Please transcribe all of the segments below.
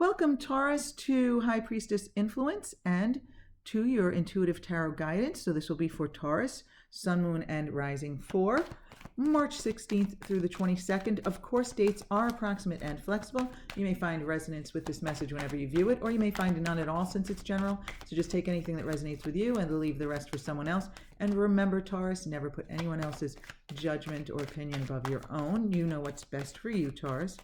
Welcome, Taurus, to High Priestess Influence and to your intuitive tarot guidance. So this will be for Taurus, Sun, Moon, and Rising for March 16th through the 22nd. Of course, dates are approximate and flexible. You may find resonance with this message whenever you view it, or you may find none at all since it's general. So just take anything that resonates with you and leave the rest for someone else. And remember, Taurus, never put anyone else's judgment or opinion above your own. You know what's best for you, Taurus.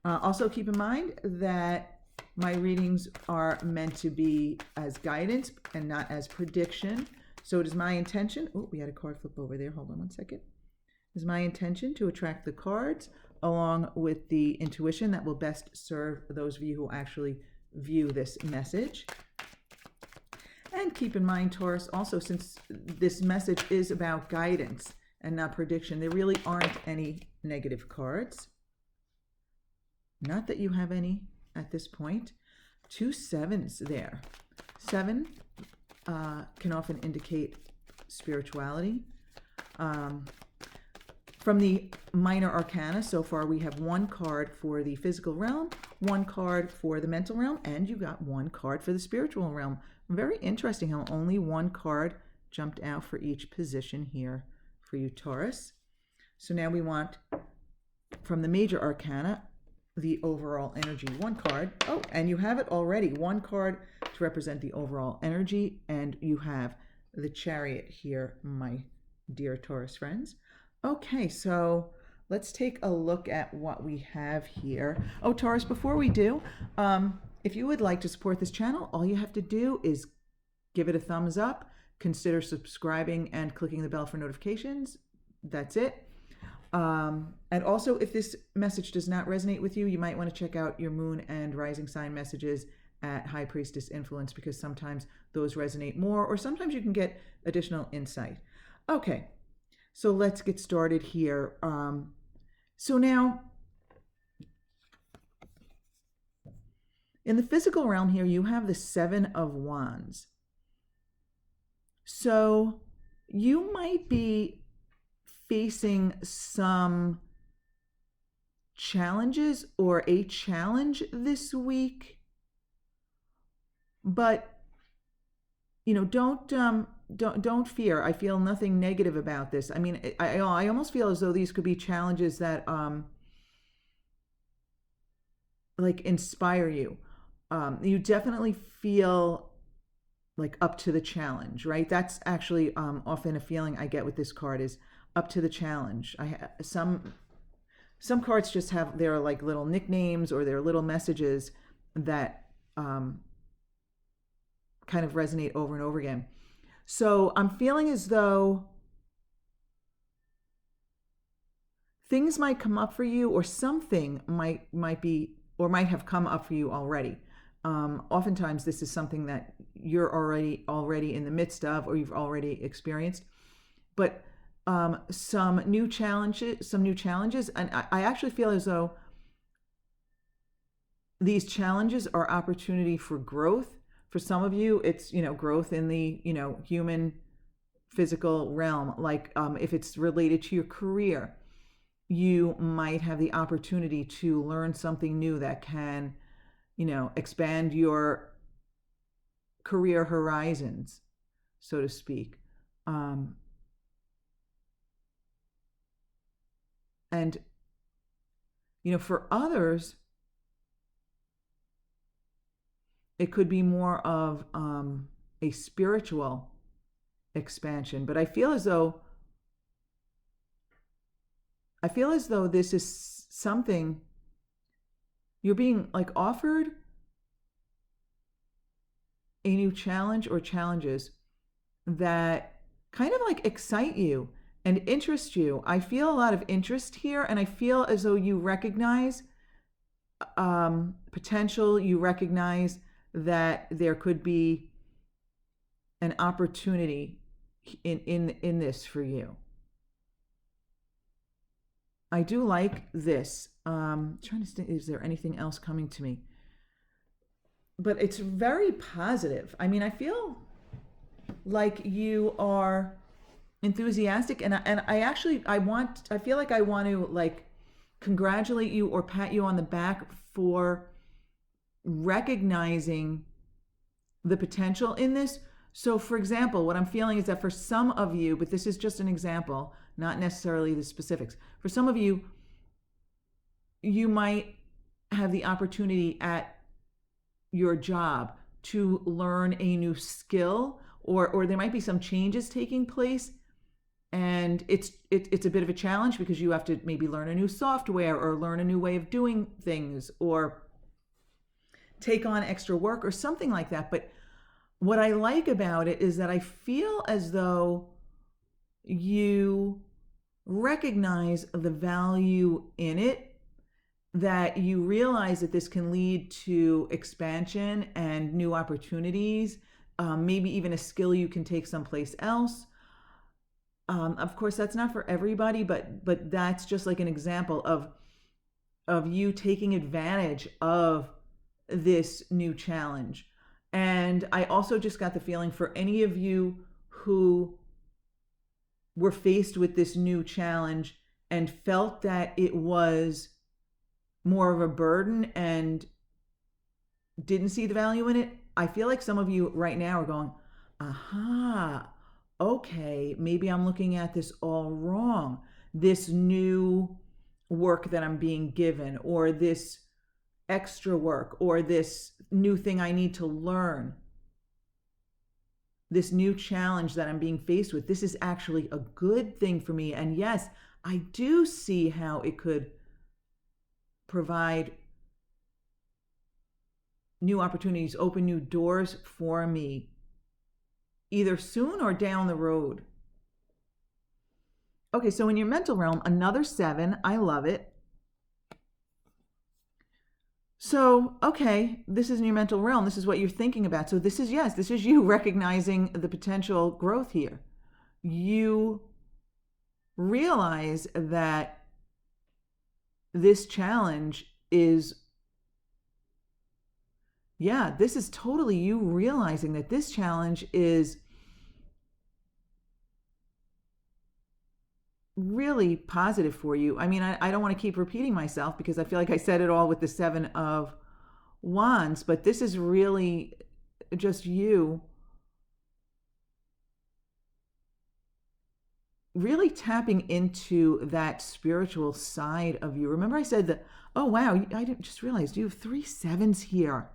Also keep in mind that my readings are meant to be as guidance and not as prediction. So it is my intention, oh, we had a card flip over there, hold on one second. It is my intention to attract the cards along with the intuition that will best serve those of you who actually view this message. And keep in mind, Taurus, also since this message is about guidance and not prediction, there really aren't any negative cards. Not that you have any at this point. 2 7s there. 7 can often indicate spirituality. From the minor arcana, so far we have 1 card for the physical realm, 1 card for the mental realm, and you got 1 card for the spiritual realm. Very interesting how only 1 card jumped out for each position here for you, Taurus. So now we want, from the major arcana, the overall energy. 1 card. Oh, and you have it already. 1 card to represent the overall energy, and you have the Chariot here, my dear Taurus friends. Okay, so let's take a look at what we have here. Oh, Taurus, before we do, if you would like to support this channel, all you have to do is give it a thumbs up, consider subscribing and clicking the bell for notifications. That's it. And also, if this message does not resonate with you, you might want to check out your moon and rising sign messages at High Priestess Influence, because sometimes those resonate more, or sometimes you can get additional insight. Okay, so let's get started here. So now, in the physical realm here, you have the 7 of Wands. So you might be facing some challenges or a challenge this week, but don't fear. I feel nothing negative about this. I mean, I almost feel as though these could be challenges that like inspire you. You definitely feel like up to the challenge, right? That's actually often a feeling I get with this card, is up to the challenge. Some cards just have their like little nicknames or their little messages that kind of resonate over and over again. So I'm feeling as though things might come up for you, or something might be or might have come up for you already. Oftentimes this is something that you're already in the midst of, or you've already experienced. But some new challenges, and I actually feel as though these challenges are opportunity for growth. For some of you, it's growth in the human physical realm. Like if it's related to your career, you might have the opportunity to learn something new that can expand your career horizons, so to speak. And, for others, it could be more of a spiritual expansion. But I feel as though this is something you're being like offered, a new challenge or challenges that kind of like excite you and interest you. I feel a lot of interest here, and I feel as though you recognize potential. You recognize that there could be an opportunity in this for you. I do like this. Trying to think, is there anything else coming to me? But it's very positive. I mean, I feel like you are enthusiastic, and I feel like I want to like congratulate you or pat you on the back for recognizing the potential in this. So, for example, what I'm feeling is that for some of you, but this is just an example, not necessarily the specifics, for some of you, you might have the opportunity at your job to learn a new skill, or there might be some changes taking place, and it's a bit of a challenge because you have to maybe learn a new software or learn a new way of doing things or take on extra work or something like that. But what I like about it is that I feel as though you recognize the value in it, that you realize that this can lead to expansion and new opportunities, maybe even a skill you can take someplace else. Of course, that's not for everybody, but that's just like an example of you taking advantage of this new challenge. And I also just got the feeling for any of you who were faced with this new challenge and felt that it was more of a burden and didn't see the value in it, I feel like some of you right now are going, aha, okay, maybe I'm looking at this all wrong. This new work that I'm being given, or this extra work, or this new thing I need to learn, this new challenge that I'm being faced with, this is actually a good thing for me. And yes, I do see how it could provide new opportunities, open new doors for me, either soon or down the road. Okay, so in your mental realm, another 7. I love it. So, okay, this is in your mental realm. This is what you're thinking about. So this is, yes, this is you recognizing the potential growth here. You realize that this challenge is, yeah, this is totally you realizing that this challenge is really positive for you. I mean, I don't want to keep repeating myself because I feel like I said it all with the 7 of Wands, but this is really just you really tapping into that spiritual side of you. Remember I said that, oh wow, I didn't just realize you have 3 7s here.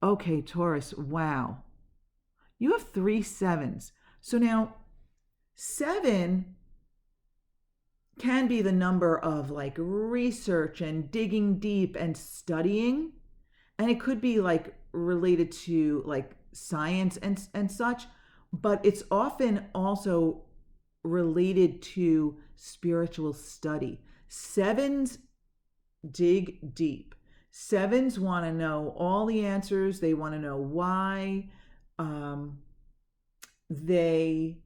Okay, Taurus, wow. You have 3 7s. So now 7 can be the number of like research and digging deep and studying. And it could be like related to like science and such, but it's often also related to spiritual study. 7s dig deep. 7s want to know all the answers. They want to know why. They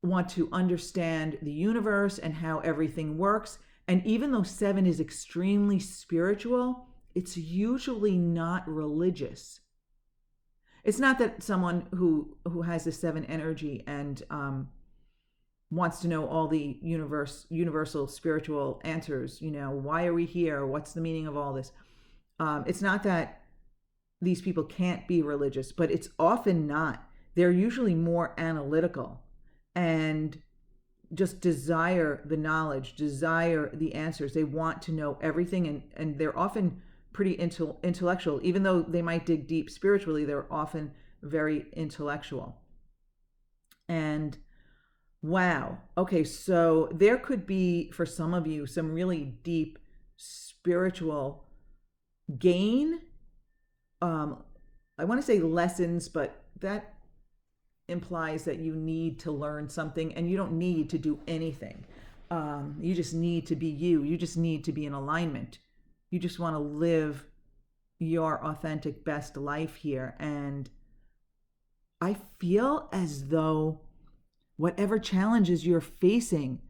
want to understand the universe and how everything works. And even though 7 is extremely spiritual, it's usually not religious. It's not that someone who has the 7 energy and wants to know all the universal spiritual answers, you know, why are we here? What's the meaning of all this? It's not that these people can't be religious, but it's often not. They're usually more analytical and just desire the knowledge, desire the answers. They want to know everything, and they're often pretty intellectual. Even though they might dig deep spiritually, they're often very intellectual. And wow, okay, so there could be, for some of you, some really deep spiritual gain. I want to say lessons, but that implies that you need to learn something, and you don't need to do anything. You just need to be you. You just need to be in alignment. You just want to live your authentic best life here. And I feel as though whatever challenges you're facing,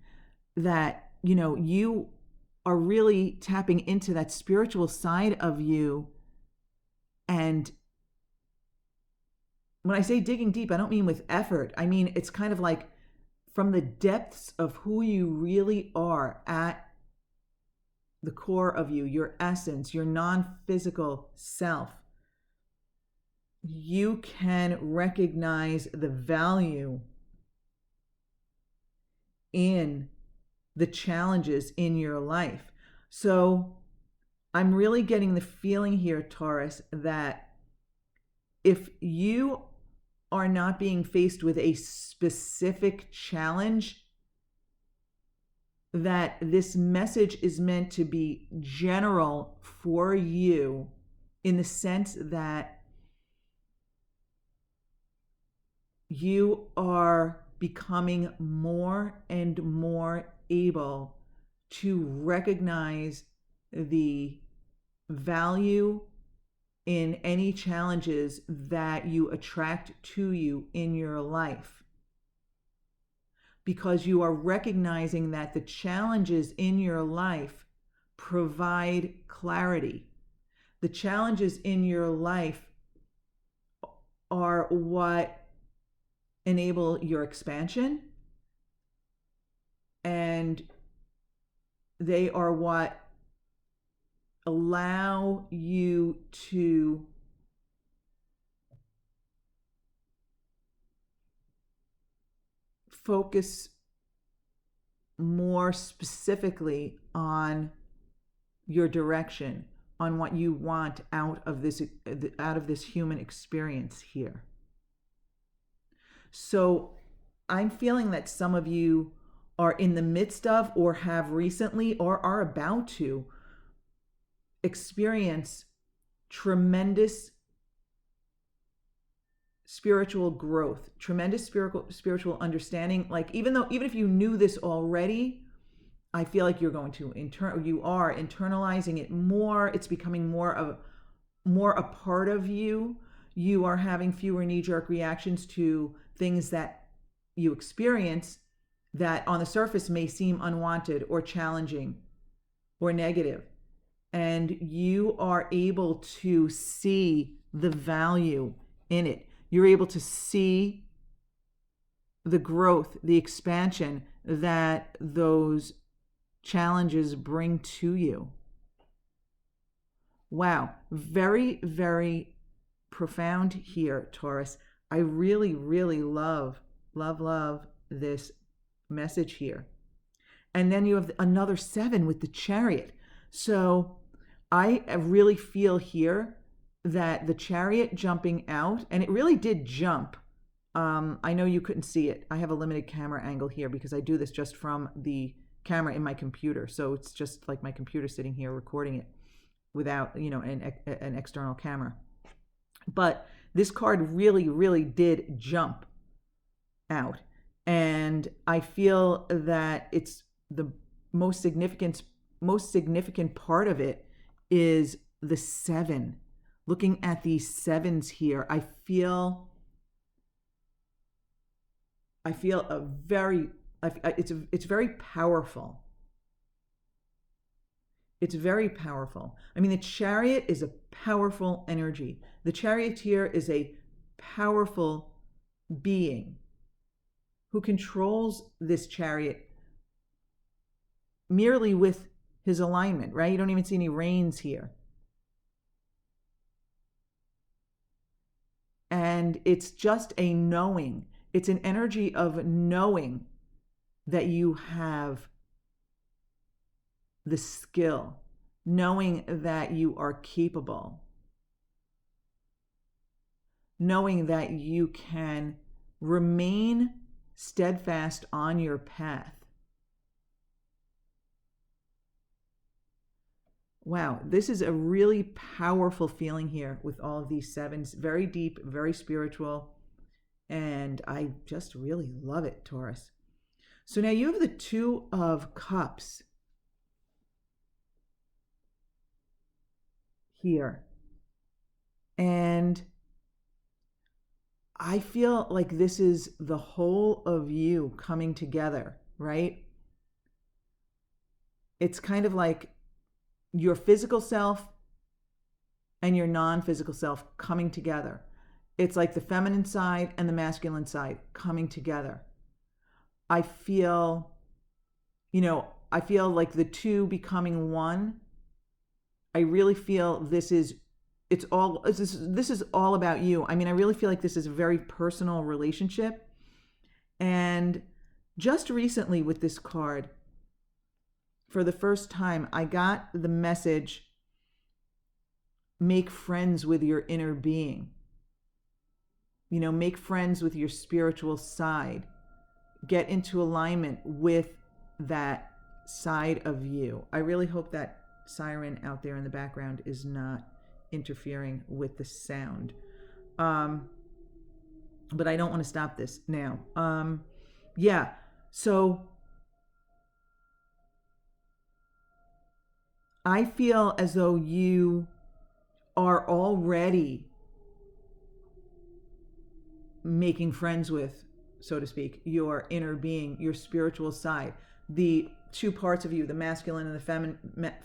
that, you know, you are really tapping into that spiritual side of you. And when I say digging deep, I don't mean with effort. I mean, it's kind of like from the depths of who you really are at the core of you, your essence, your non-physical self, you can recognize the value in the challenges in your life. So I'm really getting the feeling here, Taurus, that if you are not being faced with a specific challenge, that this message is meant to be general for you, in the sense that you are becoming more and more able to recognize the value in any challenges that you attract to you in your life, because you are recognizing that the challenges in your life provide clarity. The challenges in your life are what enable your expansion, and they are what allow you to focus more specifically on your direction, on what you want out of this human experience here. So I'm feeling that some of you are in the midst of, or have recently, or are about to experience tremendous spiritual growth, tremendous spiritual understanding. Like, even if you knew this already, I feel like you're going to you are internalizing it more. It's becoming more a part of you. You are having fewer knee-jerk reactions to things that you experience that on the surface may seem unwanted or challenging or negative. And you are able to see the value in it. You're able to see the growth, the expansion that those challenges bring to you. Wow, very, very profound here, Taurus. I really, really love this message here. And then you have another 7 with the Chariot. So I really feel here that the Chariot jumping out, and it really did jump. I know you couldn't see it. I have a limited camera angle here because I do this just from the camera in my computer. So it's just like my computer sitting here recording it without, an external camera. But this card really, really did jump out. And I feel that it's the most significant part of it is the 7. Looking at these 7s here, I feel it's very powerful. It's very powerful. I mean, the Chariot is a powerful energy. The Charioteer is a powerful being who controls this chariot merely with his alignment, right? You don't even see any reins here. And it's just a knowing. It's an energy of knowing that you have the skill, knowing that you are capable, knowing that you can remain steadfast on your path. Wow, this is a really powerful feeling here with all of these 7s. Very deep, very spiritual, and I just really love it, Taurus. So now you have the 2 of Cups here. And I feel like this is the whole of you coming together, right? It's kind of like your physical self and your non-physical self coming together. It's like the feminine side and the masculine side coming together. I feel, I feel like the two becoming one. I really feel this is all about you. I mean, I really feel like this is a very personal relationship. And just recently with this card, for the first time, I got the message, make friends with your inner being. You know, make friends with your spiritual side. Get into alignment with that side of you. I really hope that siren out there in the background is not interfering with the sound. But I don't want to stop this now. Yeah, so I feel as though you are already making friends with, so to speak, your inner being, your spiritual side, the two parts of you, the masculine and the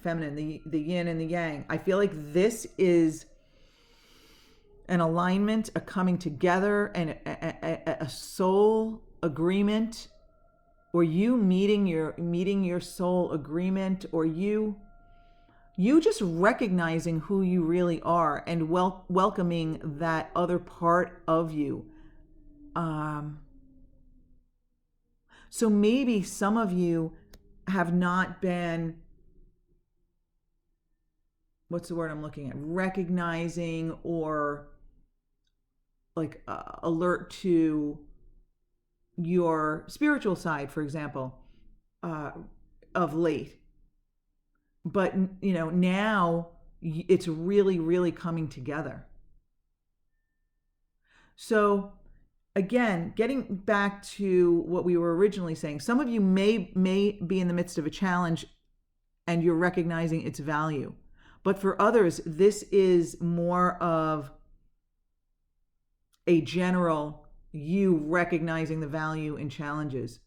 feminine, the yin and the yang. I feel like this is an alignment, a coming together, and a soul agreement, or you meeting your soul agreement, or you just recognizing who you really are and welcoming that other part of you. So maybe some of you have not been, what's the word I'm looking at? Recognizing or like alert to your spiritual side, for example, of late. But, you know, now it's really, really coming together. So again, getting back to what we were originally saying, some of you may be in the midst of a challenge and you're recognizing its value. But for others, this is more of a general you recognizing the value in challenges.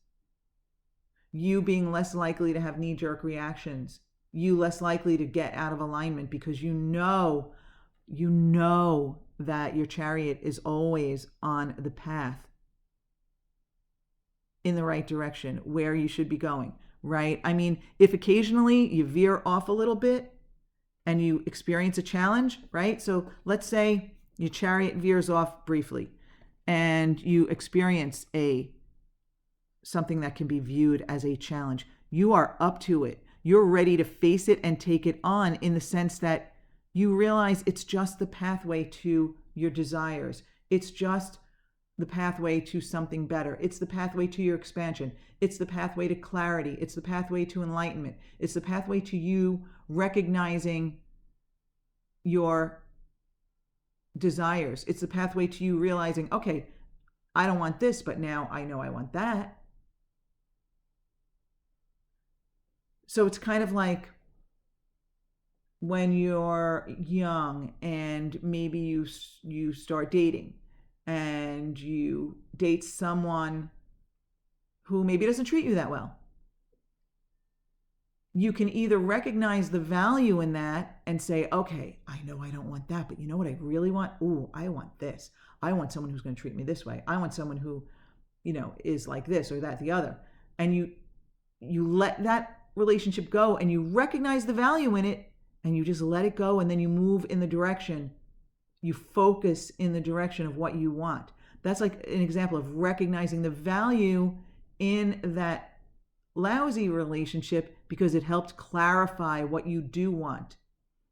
You being less likely to have knee-jerk reactions. You less likely to get out of alignment because you know that your chariot is always on the path in the right direction where you should be going, right? I mean, if occasionally you veer off a little bit and you experience a challenge, right? So let's say your chariot veers off briefly and you experience something that can be viewed as a challenge. You are up to it. You're ready to face it and take it on, in the sense that you realize it's just the pathway to your desires. It's just the pathway to something better. It's the pathway to your expansion. It's the pathway to clarity. It's the pathway to enlightenment. It's the pathway to you recognizing your desires. It's the pathway to you realizing, okay, I don't want this, but now I know I want that. So it's kind of like when you're young and maybe you start dating and you date someone who maybe doesn't treat you that well. You can either recognize the value in that and say, okay, I know I don't want that, but you know what I really want? Ooh, I want this. I want someone who's going to treat me this way. I want someone who, you know, is like this or that, the other. And you let that relationship go and you recognize the value in it and you just let it go, and then you move in the direction, you focus in the direction of what you want. That's like an example of recognizing the value in that lousy relationship because it helped clarify what you do want.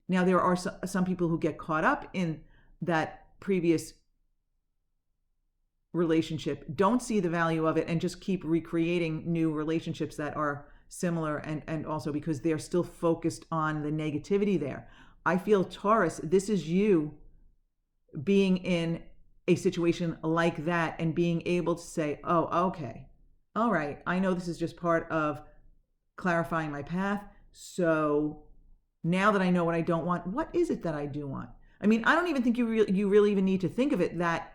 Now, there are some people who get caught up in that previous relationship, don't see the value of it, and just keep recreating new relationships that are similar, and also because they're still focused on the negativity there. I feel, Taurus, this is you being in a situation like that and being able to say, oh, okay, all right, I know this is just part of clarifying my path. So now that I know what I don't want, what is it that I do want? I mean, I don't even think you really even need to think of it that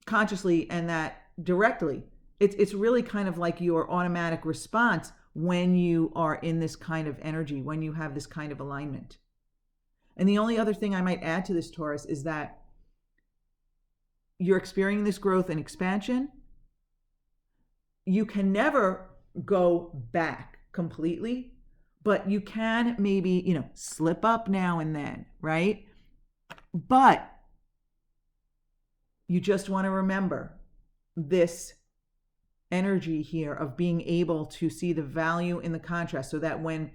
consciously and that directly. It's really kind of like your automatic response when you are in this kind of energy, when you have this kind of alignment. And the only other thing I might add to this, Taurus, is that you're experiencing this growth and expansion. You can never go back completely, but you can maybe, slip up now and then, right? But you just want to remember this energy here of being able to see the value in the contrast, so that when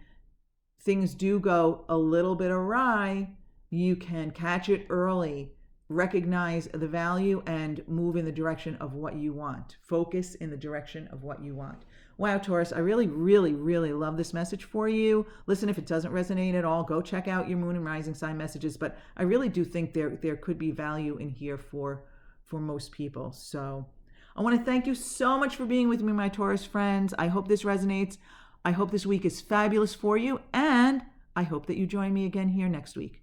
things do go a little bit awry, you can catch it early, recognize the value, and move in the direction of what you want. Focus in the direction of what you want. Wow, Taurus, I really, really, really love this message for you. Listen, if it doesn't resonate at all, go check out your moon and rising sign messages. But I really do think there could be value in here for most people. So I want to thank you so much for being with me, my Taurus friends. I hope this resonates. I hope this week is fabulous for you. And I hope that you join me again here next week.